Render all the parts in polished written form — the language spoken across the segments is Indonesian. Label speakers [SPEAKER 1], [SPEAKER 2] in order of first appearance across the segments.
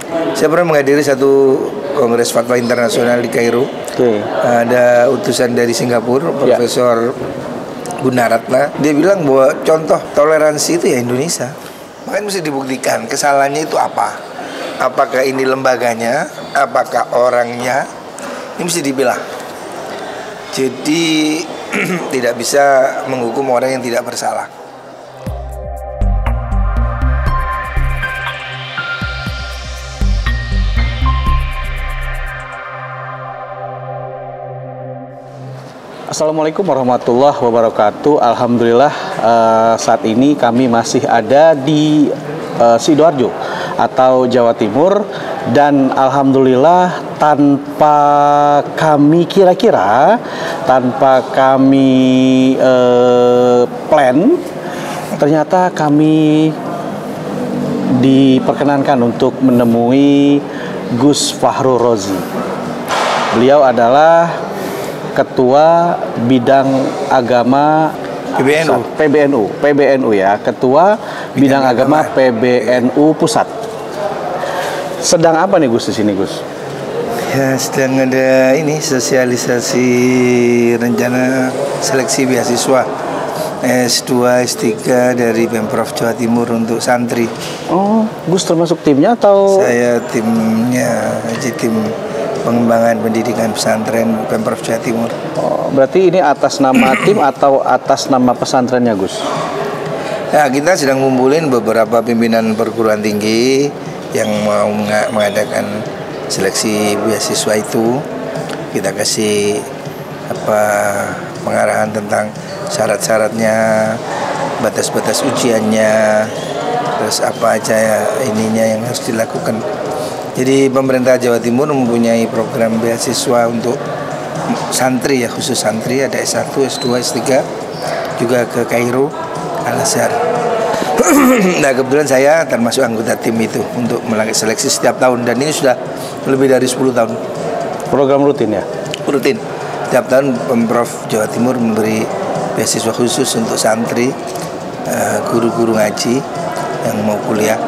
[SPEAKER 1] Saya pernah menghadiri satu kongres fatwa internasional di Kairo. Ada utusan dari Singapura, Profesor Gunaratna. Dia bilang bahwa contoh toleransi itu ya Indonesia. Makanya mesti dibuktikan kesalahannya itu apa. Apakah ini lembaganya, apakah orangnya. Ini mesti dipilah. Jadi tidak bisa menghukum orang yang tidak bersalah.
[SPEAKER 2] Assalamualaikum warahmatullahi wabarakatuh. Alhamdulillah saat ini kami masih ada di Sidoarjo atau Jawa Timur. Dan alhamdulillah tanpa kami kira-kira, tanpa kami plan, ternyata kami diperkenankan untuk menemui Gus Fahrul Rozi. Beliau adalah Ketua Bidang Agama PBNU ya, Ketua Bidang Agama PBNU Pusat. Sedang apa nih Gus di sini, Gus?
[SPEAKER 1] Ya, sedang ada ini sosialisasi rencana seleksi beasiswa S2, S3 dari Pemprov Jawa Timur untuk santri.
[SPEAKER 2] Oh, Gus termasuk timnya atau?
[SPEAKER 1] Saya timnya, tim pengembangan pendidikan pesantren Pemprov Jawa Timur.
[SPEAKER 2] Oh, berarti ini atas nama tim atau atas nama pesantrennya, Gus?
[SPEAKER 1] Nah, kita sedang ngumpulin beberapa pimpinan perguruan tinggi yang mau mengadakan seleksi beasiswa itu. Kita kasih pengarahan tentang syarat-syaratnya, batas-batas ujiannya, terus apa aja ininya yang harus dilakukan. Jadi pemerintah Jawa Timur mempunyai program beasiswa untuk santri ya, khusus santri, ada S1, S2, S3 juga ke Kairo, Al-Azhar. Nah, kebetulan saya termasuk anggota tim itu untuk melakukan seleksi setiap tahun, dan ini sudah lebih dari 10 tahun.
[SPEAKER 2] Program rutin ya?
[SPEAKER 1] Rutin. Setiap tahun Pemprov Jawa Timur memberi beasiswa khusus untuk santri, guru-guru ngaji yang mau kuliah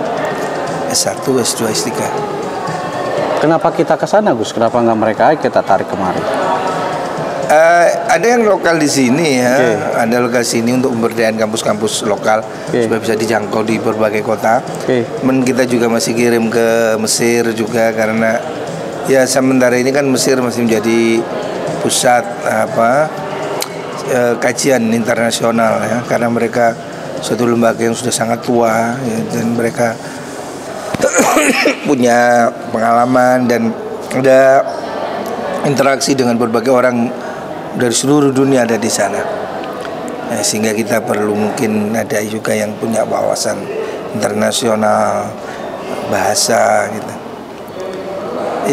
[SPEAKER 1] S1, S2, S3.
[SPEAKER 2] Kenapa kita ke sana, Gus? Kenapa nggak mereka kita tarik kemari?
[SPEAKER 1] Ada yang lokal di sini ya, ada lokal sini untuk pemberdayaan kampus-kampus lokal supaya bisa dijangkau di berbagai kota. Men kita juga masih kirim ke Mesir juga, karena ya sementara ini kan Mesir masih menjadi pusat kajian internasional ya, karena mereka suatu lembaga yang sudah sangat tua ya, dan mereka punya pengalaman dan ada interaksi dengan berbagai orang dari seluruh dunia ada di sana. Nah, sehingga kita perlu mungkin ada juga yang punya wawasan internasional, bahasa gitu.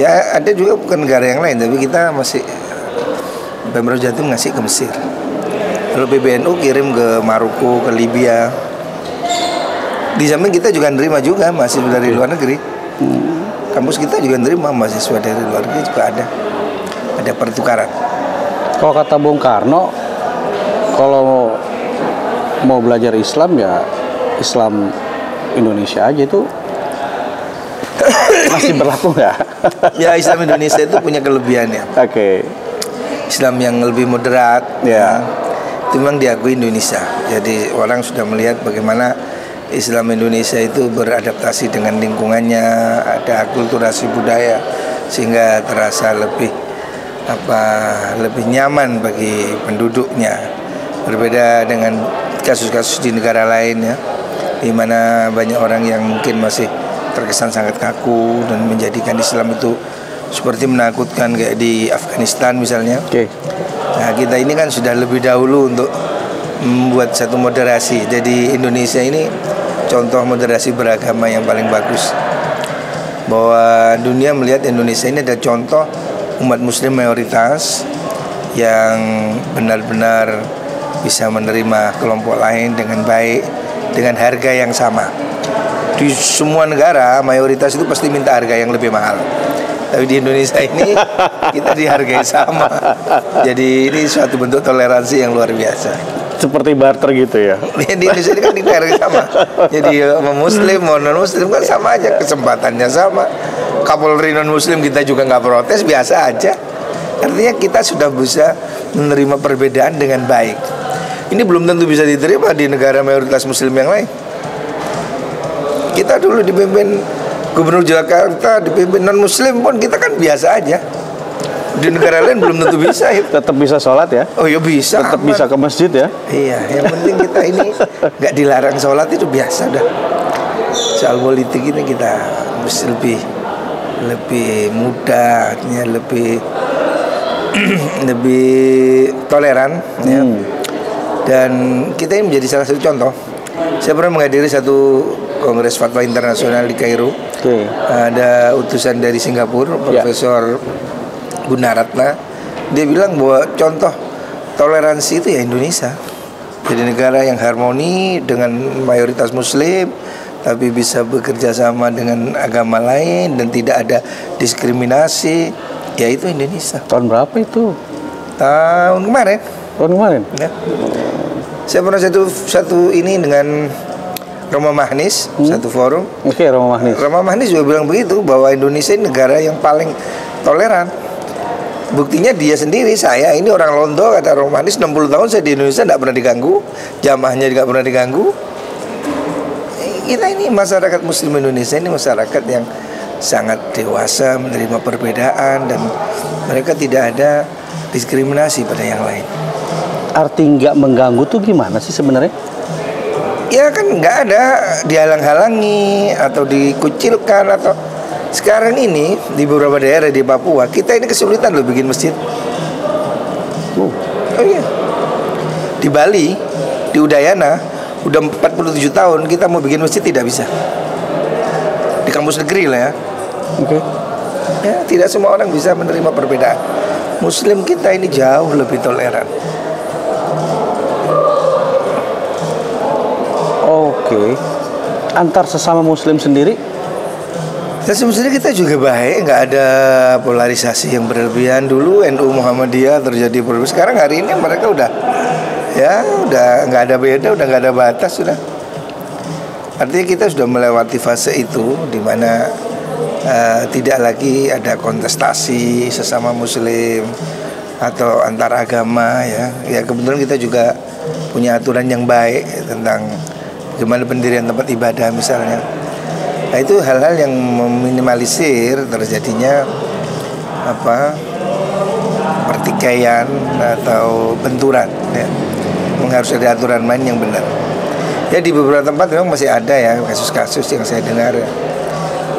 [SPEAKER 1] Ya ada juga bukan negara yang lain, tapi kita masih Pemprov Jawa Timur ngasih ke Mesir. Lalu PBNU kirim ke Maroko, ke Libya. Di samping kita juga nerima juga mahasiswa dari luar negeri. Kampus kita juga nerima mahasiswa dari luar negeri juga ada pertukaran.
[SPEAKER 2] Kalau kata Bung Karno, kalau mau belajar Islam ya Islam Indonesia aja itu masih berlaku nggak?
[SPEAKER 1] Ya, Islam Indonesia itu punya kelebihannya. Islam yang lebih moderat, ya, itu memang diakui Indonesia. Jadi orang sudah melihat bagaimana Islam Indonesia itu beradaptasi dengan lingkungannya, ada akulturasi budaya, sehingga terasa lebih nyaman bagi penduduknya. Berbeda dengan kasus-kasus di negara lain ya, di mana banyak orang yang mungkin masih terkesan sangat kaku dan menjadikan Islam itu seperti menakutkan, kayak di Afghanistan misalnya. Nah, kita ini kan sudah lebih dahulu untuk membuat satu moderasi. Jadi Indonesia ini contoh moderasi beragama yang paling bagus, bahwa dunia melihat Indonesia ini ada contoh umat muslim mayoritas yang benar-benar bisa menerima kelompok lain dengan baik, dengan harga yang sama. Di semua negara mayoritas itu pasti minta harga yang lebih mahal, tapi di Indonesia ini kita dihargai sama. Jadi ini suatu bentuk toleransi yang luar biasa.
[SPEAKER 2] Seperti barter gitu ya.
[SPEAKER 1] Di Indonesia ini kan negara sama. Jadi mau Muslim mau non Muslim kan sama aja, kesempatannya sama. Kapolri non Muslim kita juga nggak protes, biasa aja. Artinya kita sudah bisa menerima perbedaan dengan baik. Ini belum tentu bisa diterima di negara mayoritas Muslim yang lain. Kita dulu dipimpin Gubernur Jakarta, dipimpin non Muslim pun kita kan biasa aja. Di negara lain belum tentu bisa ya.
[SPEAKER 2] Tetap bisa sholat ya.
[SPEAKER 1] Oh ya bisa.
[SPEAKER 2] Tetap bisa ke masjid ya.
[SPEAKER 1] Iya, yang penting kita ini nggak dilarang sholat itu biasa dah. Soal politik ini kita mesti lebih mudah, artinya lebih toleran ya. Dan kita ini menjadi salah satu contoh. Saya pernah menghadiri satu kongres fatwa internasional di Kairo. Ada utusan dari Singapura, Profesor Gunaratna. Dia bilang bahwa contoh toleransi itu ya Indonesia. Jadi negara yang harmoni dengan mayoritas Muslim, tapi bisa bekerja sama dengan agama lain dan tidak ada diskriminasi, yaitu Indonesia.
[SPEAKER 2] Tahun berapa itu?
[SPEAKER 1] Tahun kemarin.
[SPEAKER 2] Tahun kemarin.
[SPEAKER 1] Ya. Saya pernah satu ini dengan Roma Mahnis, satu forum.
[SPEAKER 2] Oke, Roma Mahnis.
[SPEAKER 1] Roma Mahnis juga bilang begitu, bahwa Indonesia ini negara yang paling toleran. Buktinya dia sendiri, saya ini orang Londo, kata Roma Mahnis, 60 tahun saya di Indonesia tidak pernah diganggu, jamaahnya juga pernah diganggu. Kita ini masyarakat Muslim Indonesia ini masyarakat yang sangat dewasa, menerima perbedaan, dan mereka tidak ada diskriminasi pada yang lain.
[SPEAKER 2] Arti nggak mengganggu tuh gimana sih sebenarnya?
[SPEAKER 1] Ya kan nggak ada dihalang-halangi atau dikucilkan atau sekarang ini di beberapa daerah di Papua kita ini kesulitan loh bikin masjid. Oh iya. Di Bali, di Udayana udah 47 tahun kita mau bikin masjid tidak bisa. Di kampus negeri lah ya.
[SPEAKER 2] Oke.
[SPEAKER 1] Ya, tidak semua orang bisa menerima perbedaan. Muslim kita ini jauh lebih toleran.
[SPEAKER 2] Oke. Antar sesama Muslim sendiri?
[SPEAKER 1] Sebenarnya kita juga baik, nggak ada polarisasi yang berlebihan. Dulu NU Muhammadiyah terjadi polarisasi. Sekarang hari ini mereka udah nggak ada beda, udah nggak ada batas sudah. Artinya kita sudah melewati fase itu di mana tidak lagi ada kontestasi sesama Muslim atau antar agama ya. Ya kebetulan kita juga punya aturan yang baik tentang gimana pendirian tempat ibadah misalnya. Nah itu hal-hal yang meminimalisir terjadinya pertikaian atau benturan ya. Harus ada aturan main yang benar. Ya di beberapa tempat memang masih ada ya kasus-kasus yang saya dengar ya.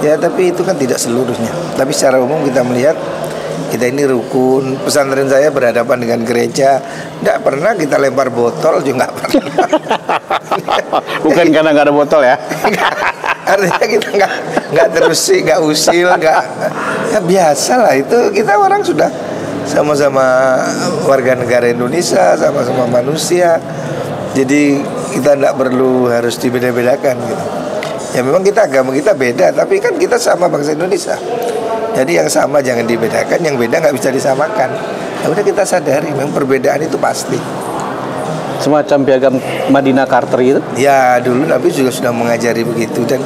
[SPEAKER 1] Ya tapi itu kan tidak seluruhnya. Tapi secara umum kita melihat kita ini rukun. Pesantren saya berhadapan dengan gereja. Tidak pernah kita lempar botol juga nggak pernah.
[SPEAKER 2] Bukan karena nggak ada botol ya?
[SPEAKER 1] Artinya kita nggak terusik, nggak usil, nggak ya biasa lah itu. Kita orang sudah sama-sama warga negara Indonesia, sama-sama manusia. Jadi kita tidak perlu harus dibeda-bedakan gitu. Ya memang kita agama kita beda, tapi kan kita sama bangsa Indonesia. Jadi yang sama jangan dibedakan, yang beda nggak bisa disamakan. Ya udah kita sadari memang perbedaan itu pasti.
[SPEAKER 2] Semacam piagam Madinah Carter gitu?
[SPEAKER 1] Ya dulu Nabi juga sudah mengajari begitu. Dan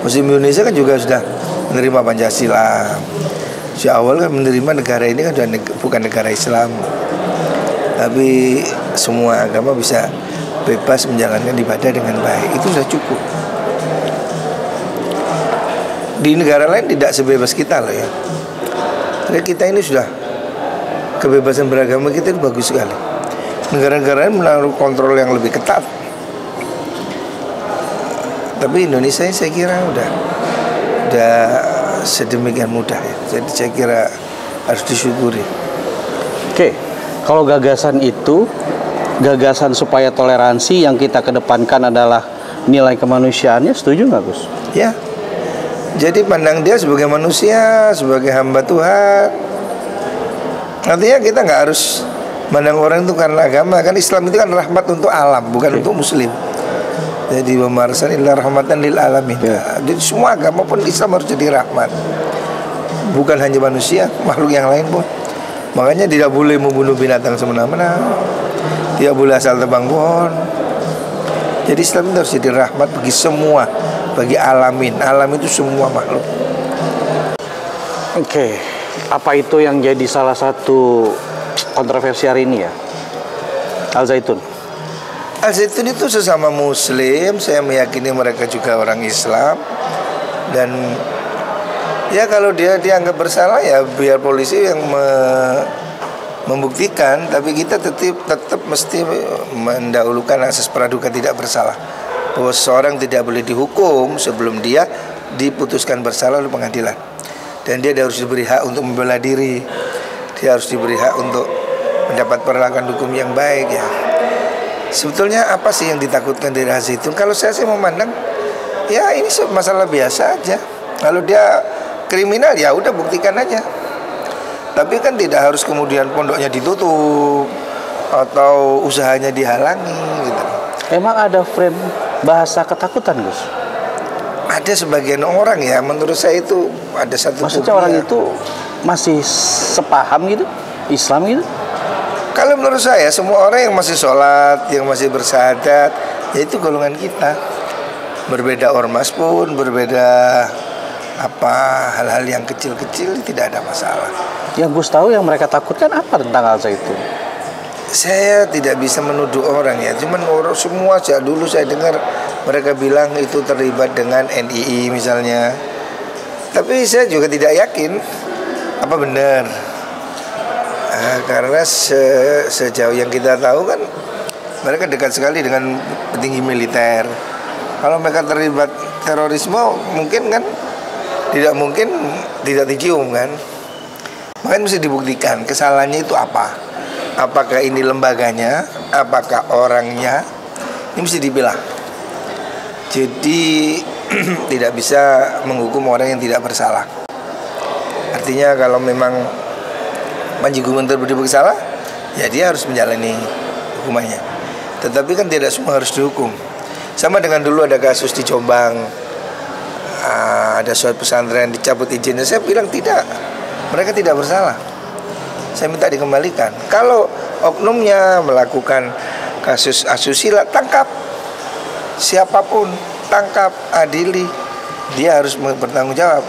[SPEAKER 1] Muslim Indonesia kan juga sudah menerima Pancasila. Sejak awal kan menerima negara ini kan bukan negara Islam, tapi semua agama bisa bebas menjalankan ibadah dengan baik. Itu sudah cukup. Di negara lain tidak sebebas kita loh ya. Jadi kita ini sudah kebebasan beragama kita itu bagus sekali. Negara-negara lain menaruh kontrol yang lebih ketat. Tapi Indonesia ini saya kira udah sedemikian mudah ya. Jadi saya kira harus disyukuri.
[SPEAKER 2] Oke, kalau gagasan itu, gagasan supaya toleransi yang kita kedepankan adalah nilai kemanusiaannya, setuju nggak Gus?
[SPEAKER 1] Ya. Jadi pandang dia sebagai manusia, sebagai hamba Tuhan. Artinya kita nggak harus mandang orang itu karena agama. Kan Islam itu kan rahmat untuk alam, bukan untuk Muslim. Jadi illa rahmatan lil alamin. Jadi semua agama pun Islam harus jadi rahmat. Bukan hanya manusia, makhluk yang lain pun. Makanya tidak boleh membunuh binatang semena-mena, tidak boleh asal tebang pohon. Jadi Islam itu harus jadi rahmat bagi semua, bagi alamin. Alam itu semua makhluk.
[SPEAKER 2] Oke, apa itu yang jadi salah satu kontroversi hari ini ya? Al-Zaitun.
[SPEAKER 1] Al-Zaitun itu sesama Muslim. Saya meyakini mereka juga orang Islam. Dan ya kalau dia dianggap bersalah ya biar polisi yang membuktikan. Tapi kita tetap mesti mendahulukan asas praduga tidak bersalah. Bahwa seseorang tidak boleh dihukum sebelum dia diputuskan bersalah oleh pengadilan. Dan dia harus diberi hak untuk membela diri. Dia harus diberi hak untuk mendapat perlakuan hukum yang baik ya. Sebetulnya apa sih yang ditakutkan dari Al-Zaitun? Kalau saya sih memandang ya ini masalah biasa aja. Kalau dia kriminal ya udah buktikan aja. Tapi kan tidak harus kemudian pondoknya ditutup atau usahanya dihalangi gitu.
[SPEAKER 2] Emang ada frame bahasa ketakutan, Gus?
[SPEAKER 1] Ada sebagian orang ya, menurut saya itu ada satu.
[SPEAKER 2] Maksudnya orang itu masih sepaham gitu, Islam gitu?
[SPEAKER 1] Kalau menurut saya semua orang yang masih sholat, yang masih bersyahadat, ya itu golongan kita. Berbeda ormas pun, berbeda apa hal-hal yang kecil-kecil tidak ada masalah.
[SPEAKER 2] Yang Gus tahu yang mereka takutkan apa tentang Al-Zaitun?
[SPEAKER 1] Saya tidak bisa menuduh orang ya, cuman orang semua sejak dulu saya dengar mereka bilang itu terlibat dengan NII misalnya. Tapi saya juga tidak yakin apa benar. Karena sejauh yang kita tahu kan mereka dekat sekali dengan petinggi militer. Kalau mereka terlibat terorisme mungkin kan tidak mungkin tidak dicium kan. Makanya mesti dibuktikan kesalahannya itu apa. Apakah ini lembaganya, apakah orangnya, ini mesti dipilah. Jadi tidak bisa menghukum orang yang tidak bersalah. Artinya kalau memang Panji Gumilang terbukti bersalah, ya dia harus menjalani hukumannya. Tetapi kan tidak semua harus dihukum. Sama dengan dulu ada kasus di Jombang, ada suatu pesantren dicabut izinnya. Saya bilang tidak, mereka tidak bersalah. Saya minta dikembalikan. Kalau oknumnya melakukan kasus asusila, tangkap. Siapapun, tangkap, adili. Dia harus bertanggung jawab.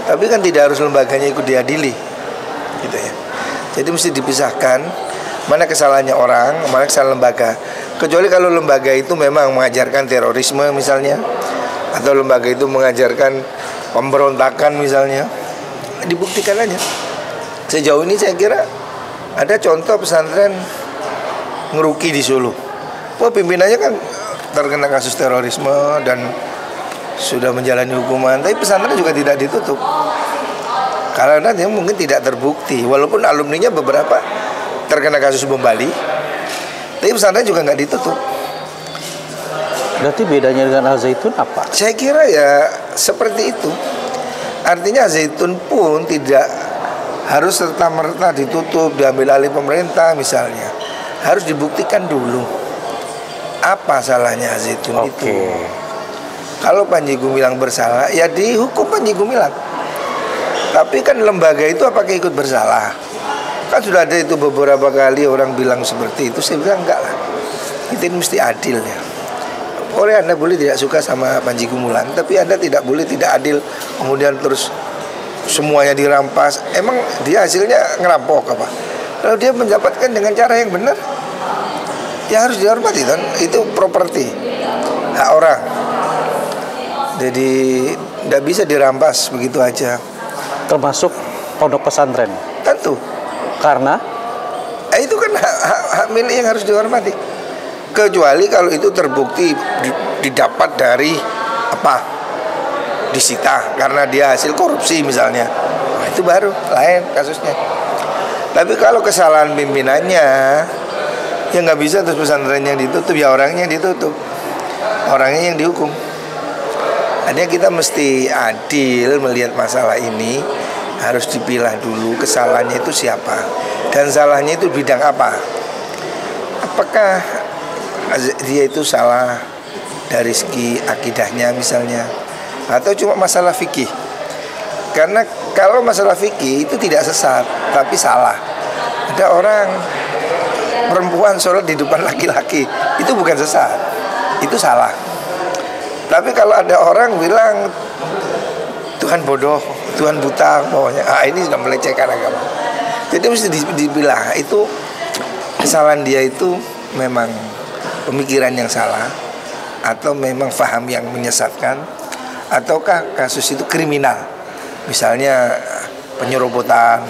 [SPEAKER 1] Tapi kan tidak harus lembaganya ikut diadili, gitu ya. Jadi mesti dipisahkan mana kesalahannya orang, mana kesalahan lembaga. Kecuali kalau lembaga itu memang mengajarkan terorisme misalnya, atau lembaga itu mengajarkan pemberontakan misalnya, dibuktikan aja. Sejauh ini saya kira ada contoh pesantren ngeruki di Solo. Wah, pimpinannya kan terkena kasus terorisme dan sudah menjalani hukuman, tapi pesantren juga tidak ditutup karena dia mungkin tidak terbukti. Walaupun alumninya beberapa terkena kasus bom Bali, tapi pesantren juga nggak ditutup.
[SPEAKER 2] Berarti bedanya dengan Al-Zaitun apa? Saya
[SPEAKER 1] kira ya seperti itu. Artinya Al-Zaitun pun tidak harus serta-merta ditutup, diambil alih pemerintah misalnya. Harus dibuktikan dulu apa salahnya Al-Zaitun itu. Kalau Panji Gumilang bersalah, ya dihukum Panji Gumilang. Tapi kan lembaga itu apakah ikut bersalah? Kan sudah ada itu beberapa kali orang bilang seperti itu. Saya bilang enggak lah. Itu mesti adil ya. Oleh Anda boleh tidak suka sama Panji Gumilang, tapi Anda tidak boleh tidak adil. Kemudian terus semuanya dirampas. Emang dia hasilnya ngerampok apa? Kalau dia mendapatkan dengan cara yang benar, ya harus dihormati kan. Itu properti, hak orang. Jadi tidak bisa dirampas begitu aja.
[SPEAKER 2] Termasuk pondok pesantren?
[SPEAKER 1] Tentu.
[SPEAKER 2] Karena?
[SPEAKER 1] Itu kan hak milik yang harus dihormati. Kecuali kalau itu terbukti didapat dari apa? Disita karena dia hasil korupsi misalnya, nah, itu baru lain kasusnya. Tapi kalau kesalahan pimpinannya, ya nggak bisa terus pesantrennya ditutup, ya orangnya yang ditutup, orangnya yang dihukum. Artinya kita mesti adil melihat masalah ini, harus dipilah dulu kesalahannya itu siapa dan salahnya itu bidang apa. Apakah dia itu salah dari segi akidahnya misalnya, atau cuma masalah fikih? Karena kalau masalah fikih itu tidak sesat, tapi salah. Ada orang perempuan sholat di depan laki-laki itu bukan sesat, itu salah. Tapi kalau ada orang bilang Tuhan bodoh, Tuhan buta, pokoknya ini sudah melecehkan agama. Jadi mesti dibilang itu kesalahan dia itu memang pemikiran yang salah, atau memang faham yang menyesatkan, ataukah kasus itu kriminal, misalnya penyerobotan,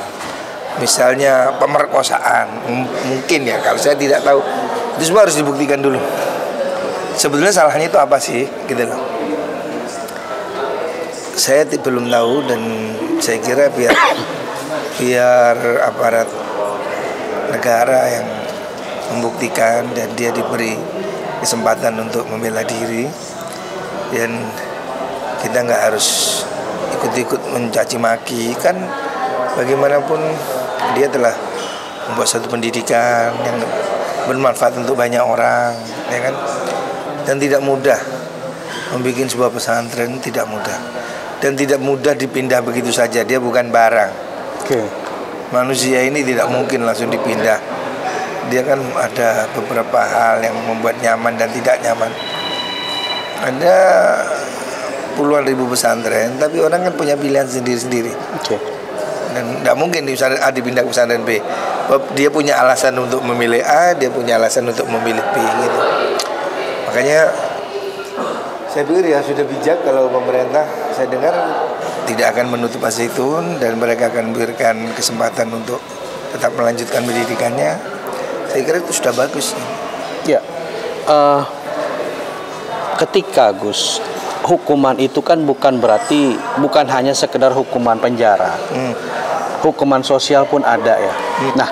[SPEAKER 1] misalnya pemerkosaan, mungkin ya, kalau saya tidak tahu. Itu semua harus dibuktikan dulu. Sebetulnya salahnya itu apa sih, gitu loh. Saya belum tahu, dan saya kira biar aparat negara yang membuktikan dan dia diberi kesempatan untuk membela diri, dan kita nggak harus ikut-ikut mencaci maki. Kan bagaimanapun dia telah membuat satu pendidikan yang bermanfaat untuk banyak orang, ya kan? Dan tidak mudah membuat sebuah pesantren, tidak mudah, dan tidak mudah dipindah begitu saja. Dia bukan barang. Manusia ini tidak mungkin langsung dipindah. Dia kan ada beberapa hal yang membuat nyaman dan tidak nyaman. Ada puluhan ribu pesantren, tapi orang kan punya pilihan sendiri-sendiri. Dan tidak mungkin di pesantren A dipindah ke pesantren B. Dia punya alasan untuk memilih A, dia punya alasan untuk memilih B, gitu. Makanya saya pikir ya sudah bijak kalau pemerintah, saya dengar, tidak akan menutup Al-Zaitun dan mereka akan memberikan kesempatan untuk tetap melanjutkan pendidikannya. Saya kira itu sudah bagus.
[SPEAKER 2] Ya, ketika Gus, hukuman itu kan bukan hanya sekedar hukuman penjara, hukuman sosial pun ada ya. Nah,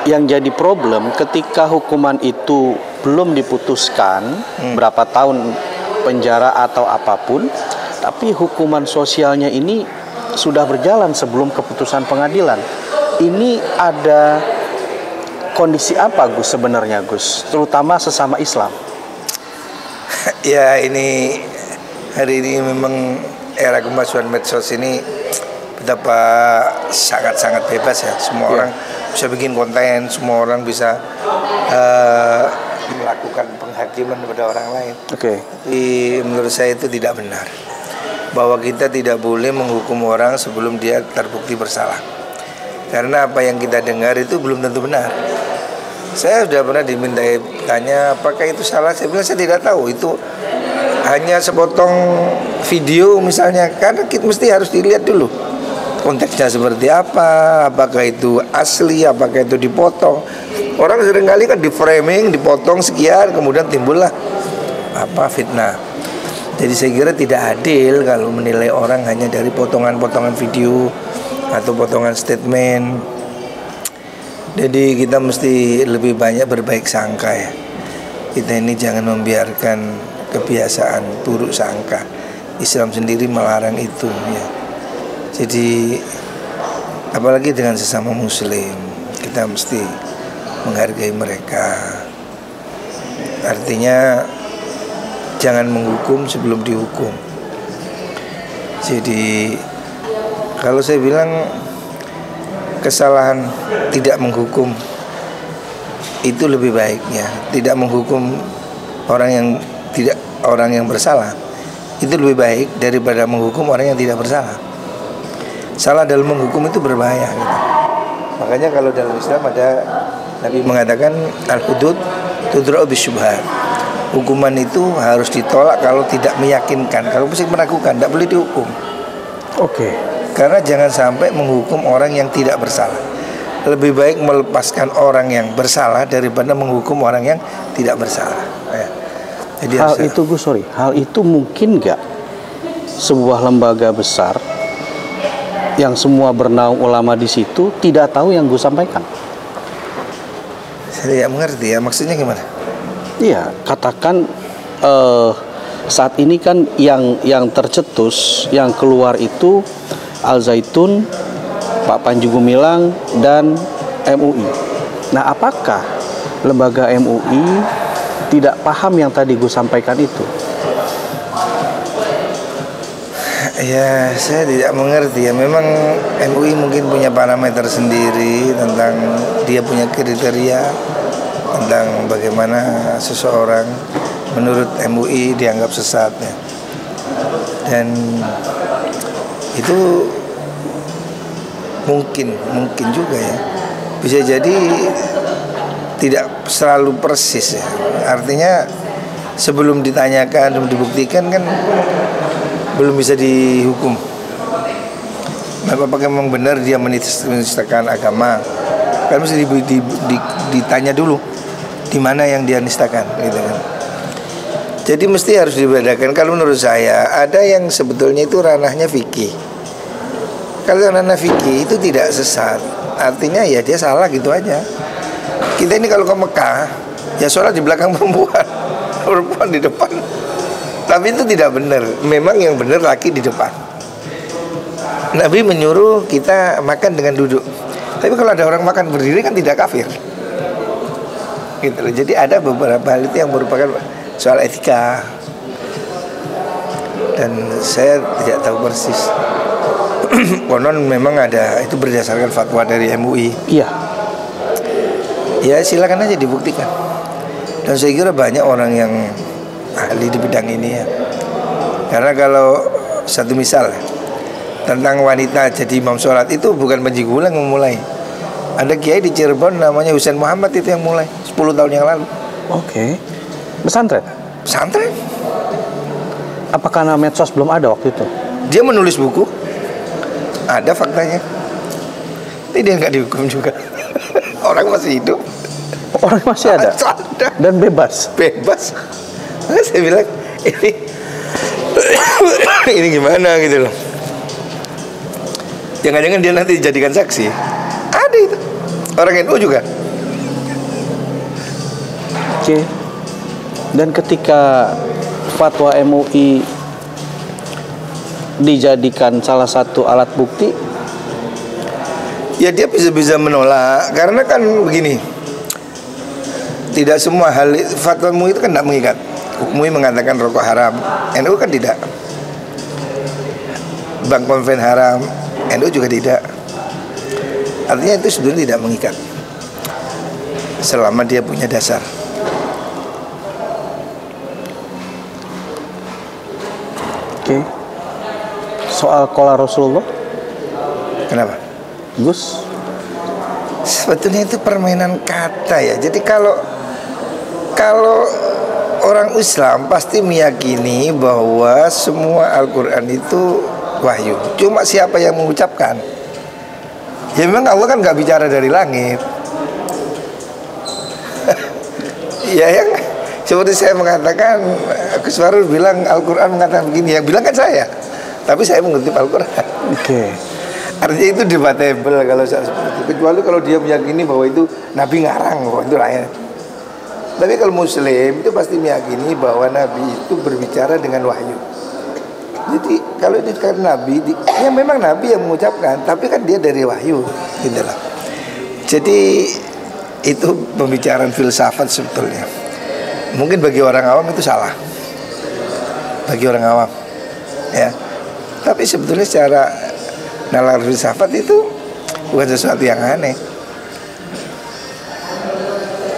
[SPEAKER 2] yang jadi problem ketika hukuman itu belum diputuskan berapa tahun penjara atau apapun, tapi hukuman sosialnya ini sudah berjalan sebelum keputusan pengadilan. Ini ada kondisi apa Gus sebenarnya Gus, terutama sesama Islam?
[SPEAKER 1] Ya, ini hari ini memang era kemajuan medsos ini betapa sangat-sangat bebas ya. Semua orang bisa bikin konten, semua orang bisa melakukan penghakiman kepada orang lain. Tapi menurut saya itu tidak benar, bahwa kita tidak boleh menghukum orang sebelum dia terbukti bersalah. Karena apa yang kita dengar itu belum tentu benar. Saya sudah pernah dimintai tanya apakah itu salah. Saya bilang saya tidak tahu, itu hanya sepotong video misalnya. Karena kita mesti harus dilihat dulu konteksnya seperti apa, apakah itu asli, apakah itu dipotong. Orang seringkali kan di framing, dipotong sekian, kemudian timbullah fitnah. Jadi saya kira tidak adil kalau menilai orang hanya dari potongan-potongan video atau potongan statement. Jadi kita mesti lebih banyak berbaik sangka ya. Kita ini jangan membiarkan kebiasaan buruk sangka. Islam sendiri melarang itu ya. Jadi apalagi dengan sesama muslim, kita mesti menghargai mereka. Artinya jangan menghukum sebelum dihukum. Jadi kalau saya bilang kesalahan tidak menghukum itu lebih baiknya. Tidak menghukum orang yang bersalah itu lebih baik daripada menghukum orang yang tidak bersalah. Salah dalam menghukum itu berbahaya gitu. Makanya kalau dalam Islam ada, Nabi mengatakan al-hudud tudra'u bisyubhat. Hukuman itu harus ditolak kalau tidak meyakinkan, kalau mesti meragukan, tidak boleh dihukum. Karena jangan sampai menghukum orang yang tidak bersalah. Lebih baik melepaskan orang yang bersalah daripada menghukum orang yang tidak bersalah. Jadi
[SPEAKER 2] hal itu mungkin nggak sebuah lembaga besar yang semua bernaung ulama di situ tidak tahu yang gue sampaikan?
[SPEAKER 1] Saya tidak mengerti ya, maksudnya gimana?
[SPEAKER 2] Iya, katakan saat ini kan yang tercetus, yang keluar itu Al-Zaitun, Pak Panji Gumilang, dan MUI. Nah, apakah lembaga MUI tidak paham yang tadi gue sampaikan itu?
[SPEAKER 1] Ya, saya tidak mengerti ya. Memang MUI mungkin punya parameter sendiri tentang dia punya kriteria tentang bagaimana seseorang menurut MUI dianggap sesat ya. Dan itu mungkin juga ya. Bisa jadi tidak selalu persis ya. Artinya sebelum ditanyakan, sebelum dibuktikan kan belum bisa dihukum. Apakah memang benar dia menistakan agama? Kan mesti ditanya dulu di mana yang dia nistakan, gitu kan. Jadi mesti harus dibedakan. Kalau menurut saya ada yang sebetulnya itu ranahnya fikih. Kalau ranah fikih itu tidak sesat, artinya ya dia salah gitu aja. Kita ini kalau ke Mekah ya sholat di belakang perempuan, perempuan di depan. Tapi itu tidak benar. Memang yang benar laki di depan. Nabi menyuruh kita makan dengan duduk. Tapi kalau ada orang makan berdiri kan tidak kafir. Gitu loh. Jadi ada beberapa hal itu yang merupakan soal etika. Dan saya tidak tahu persis. Konon memang ada, itu berdasarkan fatwa dari MUI.
[SPEAKER 2] Iya.
[SPEAKER 1] Ya silakan aja dibuktikan. Dan saya kira banyak orang yang ahli di bidang ini ya. Karena kalau satu misal tentang wanita jadi imam sholat, itu bukan Panji Gumilang yang memulai. Ada kiai di Cirebon namanya Husain Muhammad itu yang mulai 10 tahun yang lalu.
[SPEAKER 2] Oke. Pesantren?
[SPEAKER 1] Pesantren.
[SPEAKER 2] Apakah nama medsos belum ada waktu itu?
[SPEAKER 1] Dia menulis buku. Ada faktanya. Tapi dia nggak dihukum juga. Orang masih hidup.
[SPEAKER 2] Orang masih ada? Dan bebas?
[SPEAKER 1] Bebas. Nah, saya bilang ini gimana gitu loh. Jangan-jangan dia nanti dijadikan saksi. Ada itu. Orang NU juga.
[SPEAKER 2] Oke. Dan ketika fatwa MUI dijadikan salah satu alat bukti,
[SPEAKER 1] ya dia bisa menolak. Karena kan begini, tidak semua hal fatwa MUI itu kan tidak mengikat. MUI mengatakan rokok haram, NU kan tidak. Bank konven haram, NU juga tidak. Artinya itu sebenarnya tidak mengikat selama dia punya dasar.
[SPEAKER 2] Oke. Soal qala Rasulullah,
[SPEAKER 1] Kenapa?
[SPEAKER 2] Gus?
[SPEAKER 1] Sebetulnya itu permainan kata ya. Jadi kalau orang Islam pasti meyakini bahwa semua Al-Quran itu wahyu. Cuma siapa yang mengucapkan? Ya memang Allah kan nggak bicara dari langit. Ya yang seperti saya mengatakan, Gus Farul bilang Al-Quran mengatakan begini, yang bilang kan saya. Tapi saya mengutip Al-Quran.
[SPEAKER 2] Oke.
[SPEAKER 1] Artinya itu debatable kalau seperti itu. Kecuali kalau dia meyakini bahwa itu Nabi ngarang, bahwa itu lain. Tapi kalau Muslim itu pasti meyakini bahwa Nabi itu berbicara dengan wahyu. Jadi kalau itu karena Nabi, ya memang Nabi yang mengucapkan, tapi kan dia dari wahyu, gitu lah. Jadi itu pembicaraan filsafat sebetulnya. Mungkin bagi orang awam itu salah. Bagi orang awam, ya. Tapi sebetulnya secara nalar filsafat itu bukan sesuatu yang aneh.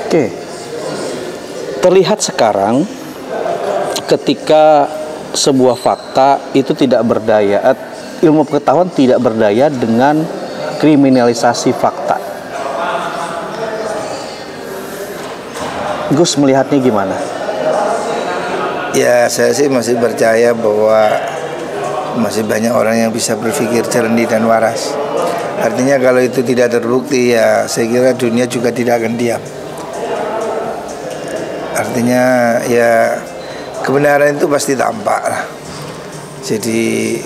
[SPEAKER 2] Oke. Terlihat sekarang ketika sebuah fakta itu tidak berdaya, ilmu pengetahuan tidak berdaya dengan kriminalisasi fakta. Gus melihatnya gimana?
[SPEAKER 1] Ya saya sih masih percaya bahwa masih banyak orang yang bisa berpikir jernih dan waras. Artinya kalau itu tidak terbukti, ya saya kira dunia juga tidak akan diam. Artinya ya kebenaran itu pasti tampak lah. Jadi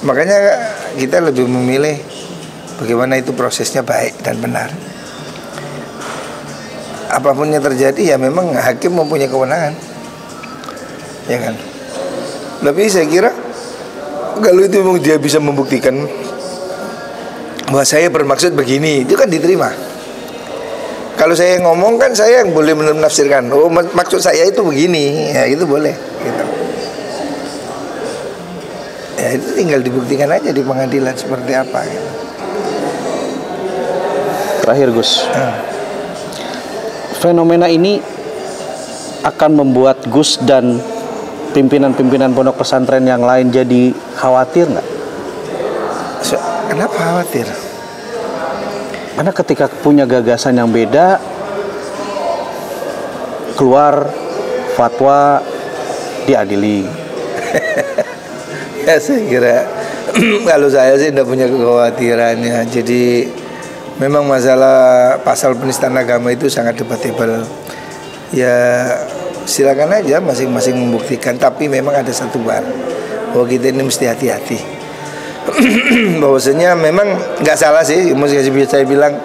[SPEAKER 1] makanya kita lebih memilih bagaimana itu prosesnya baik dan benar. Apapun yang terjadi ya memang hakim mempunyai kewenangan, ya kan. Tapi saya kira kalau itu memang dia bisa membuktikan bahwa saya bermaksud begini, itu kan diterima. Kalau saya ngomong kan saya yang boleh menafsirkan, oh maksud saya itu begini, ya itu boleh gitu. Ya Ya itu tinggal dibuktikan aja di pengadilan seperti apa gitu.
[SPEAKER 2] Terakhir Gus, fenomena ini akan membuat Gus dan pimpinan-pimpinan pondok pesantren yang lain jadi khawatir nggak?
[SPEAKER 1] Kenapa khawatir?
[SPEAKER 2] Karena ketika punya gagasan yang beda, keluar fatwa diadili.
[SPEAKER 1] Ya saya kira kalau saya sih tidak punya kekhawatirannya. Jadi memang masalah pasal penistaan agama itu sangat debatable. Ya silakan aja masing-masing membuktikan. Tapi memang ada satu hal, bahwa kita ini mesti hati-hati. Bahwasanya memang nggak salah sih, meskipun saya bilang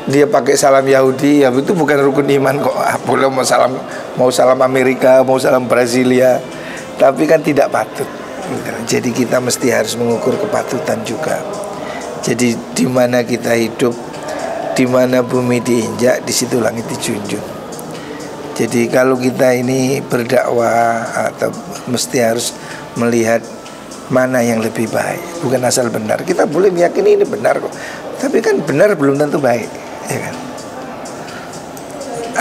[SPEAKER 1] dia pakai salam Yahudi, ya itu bukan rukun iman kok. Boleh mau salam Amerika, mau salam Brasilia, tapi kan tidak patut. Jadi kita mesti harus mengukur kepatutan juga. Jadi di mana kita hidup, di mana bumi diinjak, di situ langit dijunjung. Jadi kalau kita ini berdakwah atau mesti harus melihat mana yang lebih baik, bukan asal benar. Kita boleh meyakini ini benar kok, tapi kan benar belum tentu baik, ya kan?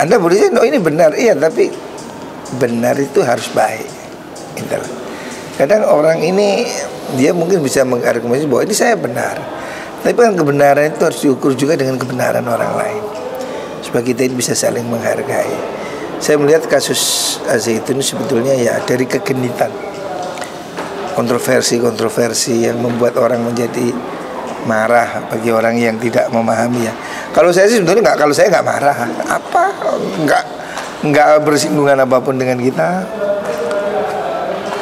[SPEAKER 1] Anda boleh say, no ini benar, iya, tapi benar itu harus baik. Gitu. Kadang orang ini dia mungkin bisa mengargumentasi bahwa ini saya benar, tapi kan kebenaran itu harus diukur juga dengan kebenaran orang lain, supaya kita ini bisa saling menghargai. Saya melihat kasus Al-Zaitun sebetulnya ya dari kegenitan, kontroversi yang membuat orang menjadi marah bagi orang yang tidak memahami ya. Kalau saya sih sebetulnya nggak, kalau saya nggak marah, apa nggak bersinggungan apapun dengan kita.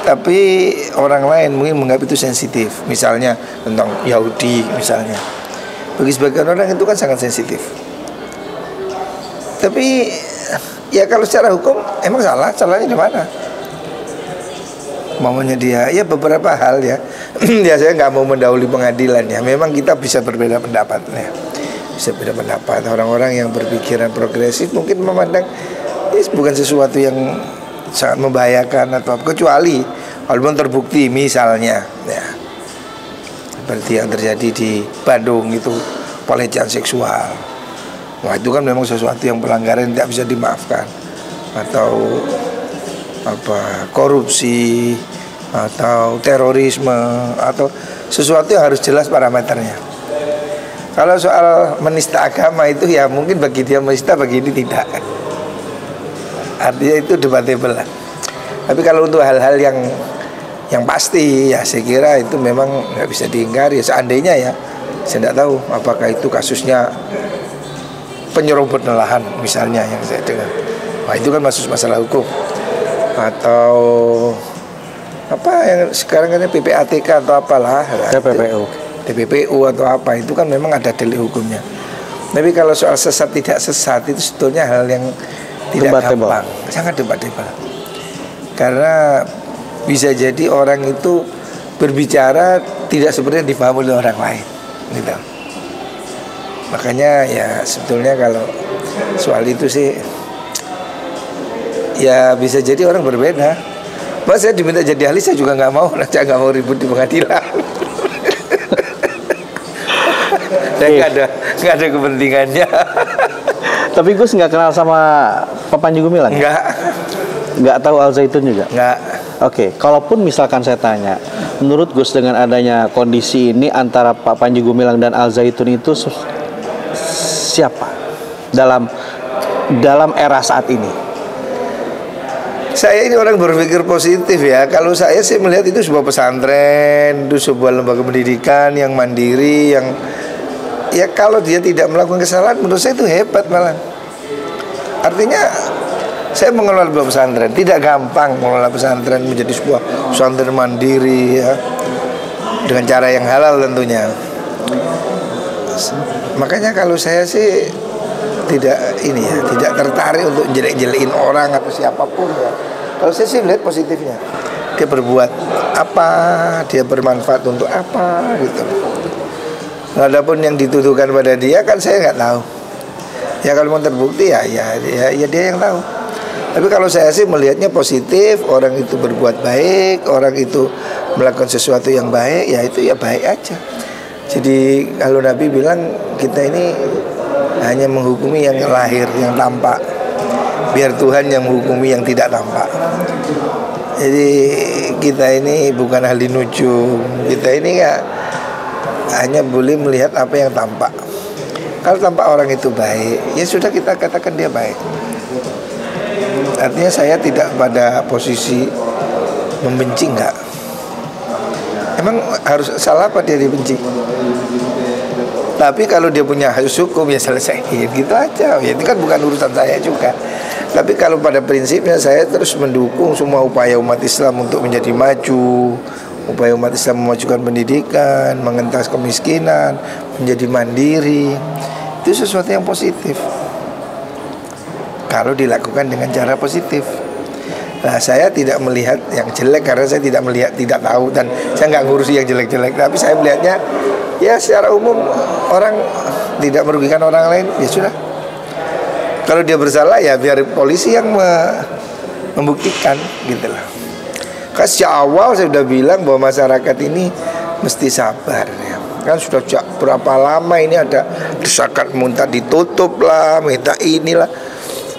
[SPEAKER 1] Tapi orang lain mungkin menganggap itu sensitif, misalnya tentang Yahudi misalnya. Bagi sebagian orang itu kan sangat sensitif. Tapi ya kalau secara hukum emang salahnya di mana? Maunya dia, ya beberapa hal ya. Ya saya nggak mau mendahului pengadilan ya. Memang kita bisa berbeda pendapat ya. Bisa beda pendapat. Orang-orang yang berpikiran progresif mungkin memandang ini bukan sesuatu yang sangat membahayakan atau apa, kecuali walaupun terbukti misalnya ya, seperti yang terjadi di Bandung itu pelecehan seksual. Wah itu kan memang sesuatu yang pelanggaran tidak bisa dimaafkan. Atau apa, korupsi atau terorisme atau sesuatu yang harus jelas parameternya. Kalau soal menista agama itu ya mungkin bagi dia menista, bagi ini tidak. Artinya itu debatable lah. Tapi kalau untuk hal-hal yang pasti ya saya kira itu memang nggak bisa diingkari. Seandainya ya, saya tidak tahu apakah itu kasusnya penyerobotan lahan misalnya yang saya dengar. Wah itu kan masuk masalah hukum. Atau apa yang sekarang kan PPATK atau apalah, TPPU atau apa, itu kan memang ada delik hukumnya. Tapi kalau soal sesat tidak sesat itu sebetulnya hal yang tidak gampang, sangat debatable. Karena bisa jadi orang itu berbicara tidak seperti yang dipahami oleh orang lain, gitu. Makanya ya sebetulnya kalau soal itu sih ya bisa jadi orang berbeda. Mas saya diminta jadi ahli saya juga nggak mau, saya nggak mau ribut di pengadilan. Saya nggak ada kepentingannya.
[SPEAKER 2] Tapi Gus nggak kenal sama Pak Panji Gumilang? Nggak tahu Al-Zaitun juga?
[SPEAKER 1] Nggak.
[SPEAKER 2] Oke, kalaupun misalkan saya tanya, menurut Gus dengan adanya kondisi ini antara Pak Panji Gumilang dan Al-Zaitun itu siapa dalam era saat ini?
[SPEAKER 1] Saya ini orang berpikir positif ya. Kalau saya sih melihat itu sebuah pesantren, itu sebuah lembaga pendidikan yang mandiri, yang ya kalau dia tidak melakukan kesalahan menurut saya itu hebat malah. Artinya saya mengelola sebuah pesantren, tidak gampang mengelola pesantren menjadi sebuah pesantren mandiri ya, dengan cara yang halal tentunya. Makanya kalau saya sih tidak tertarik untuk jelek-jelekin orang atau siapapun ya. Kalau saya sih lihat positifnya, dia berbuat apa, dia bermanfaat untuk apa gitu. Adapun yang dituduhkan pada dia kan saya nggak tahu. Ya kalau mau terbukti ya dia yang tahu. Tapi kalau saya sih melihatnya positif, orang itu berbuat baik, orang itu melakukan sesuatu yang baik, ya itu ya baik aja. Jadi kalau Nabi bilang kita ini hanya menghukumi yang lahir, yang tampak, biar Tuhan yang menghukumi yang tidak tampak. Jadi kita ini bukan ahli nujum, kita ini ya hanya boleh melihat apa yang tampak. Kalau tampak orang itu baik, ya sudah kita katakan dia baik. Artinya saya tidak pada posisi membenci, enggak. Emang harus salah apa dia dibenci? Tapi kalau dia punya hasil hukum ya selesaiin gitu aja. Ya itu kan bukan urusan saya juga. Tapi kalau pada prinsipnya saya terus mendukung semua upaya umat Islam untuk menjadi maju, upaya umat Islam memajukan pendidikan, mengentas kemiskinan, menjadi mandiri. Itu sesuatu yang positif kalau dilakukan dengan cara positif. Nah, saya tidak melihat yang jelek karena saya tidak melihat, tidak tahu, dan saya nggak ngurusi yang jelek-jelek. Tapi saya melihatnya ya secara umum orang tidak merugikan orang lain, ya sudah. Kalau dia bersalah ya biar polisi yang membuktikan gitu loh. Karena sejak awal saya sudah bilang bahwa masyarakat ini mesti sabar ya. Kan sudah berapa lama ini ada desakan minta ditutup lah, minta inilah.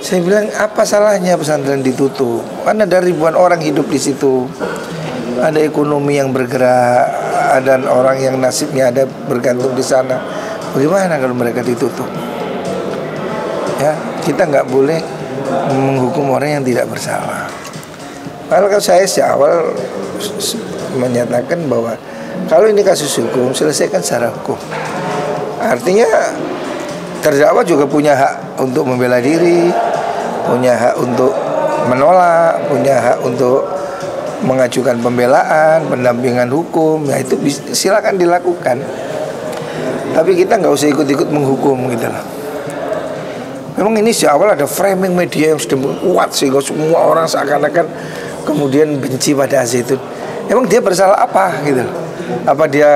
[SPEAKER 1] Saya bilang apa salahnya pesantren ditutup? Kan ada ribuan orang hidup di situ. Ada ekonomi yang bergerak, ada orang yang nasibnya ada bergantung di sana. Bagaimana kalau mereka ditutup? Ya, kita nggak boleh menghukum orang yang tidak bersalah. Kalau saya sejak awal menyatakan bahwa kalau ini kasus hukum, selesaikan secara hukum. Artinya terdakwa juga punya hak untuk membela diri, punya hak untuk menolak, punya hak untuk mengajukan pembelaan, pendampingan hukum. Ya itu silakan dilakukan. Tapi kita nggak usah ikut-ikut menghukum gitu loh. Memang ini sejak awal ada framing media yang sudah kuat sehingga semua orang seakan-akan kemudian benci pada Azzaitun. Emang dia bersalah apa gitu loh? Apa dia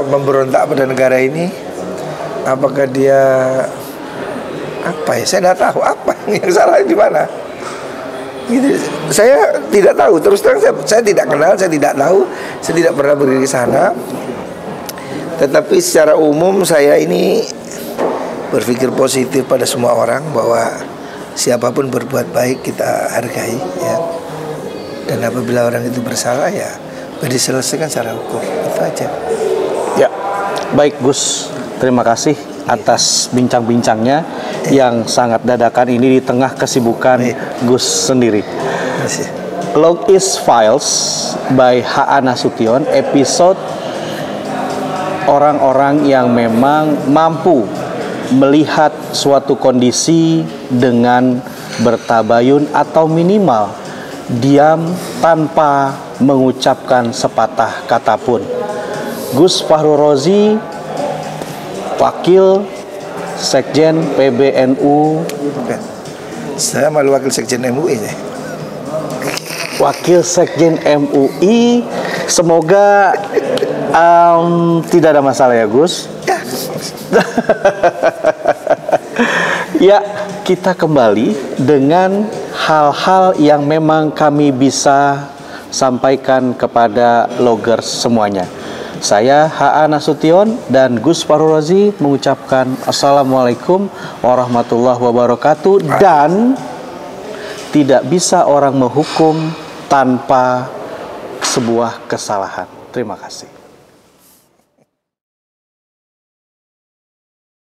[SPEAKER 1] memberontak pada negara ini? Apakah dia apa ya? Saya tidak tahu apa yang salah di mana. Gitu. Saya tidak tahu. Terus terang saya tidak kenal, saya tidak tahu, saya tidak pernah pergi ke sana. Tetapi secara umum saya ini berpikir positif pada semua orang bahwa siapapun berbuat baik kita hargai ya. Dan apabila orang itu bersalah ya diselesaikan secara hukum. Itu aja.
[SPEAKER 2] Ya, baik Gus. Terima kasih atas bincang-bincangnya yang sangat dadakan ini di tengah kesibukan Gus sendiri. Logis Files by H.A. Nasution, episode orang-orang yang memang mampu melihat suatu kondisi dengan bertabayun atau minimal diam tanpa mengucapkan sepatah kata pun. Gus Fahru Rozi, Wakil Sekjen PBNU.
[SPEAKER 1] Saya malu Wakil Sekjen MUI ya.
[SPEAKER 2] Wakil Sekjen MUI. Semoga tidak ada masalah ya Gus. Ya, kita kembali dengan hal-hal yang memang kami bisa sampaikan kepada loggers semuanya. Saya H.A. Nasution dan Gus Fahru Rozi mengucapkan Assalamualaikum warahmatullahi wabarakatuh. Dan tidak bisa orang menghukum tanpa sebuah kesalahan. Terima kasih.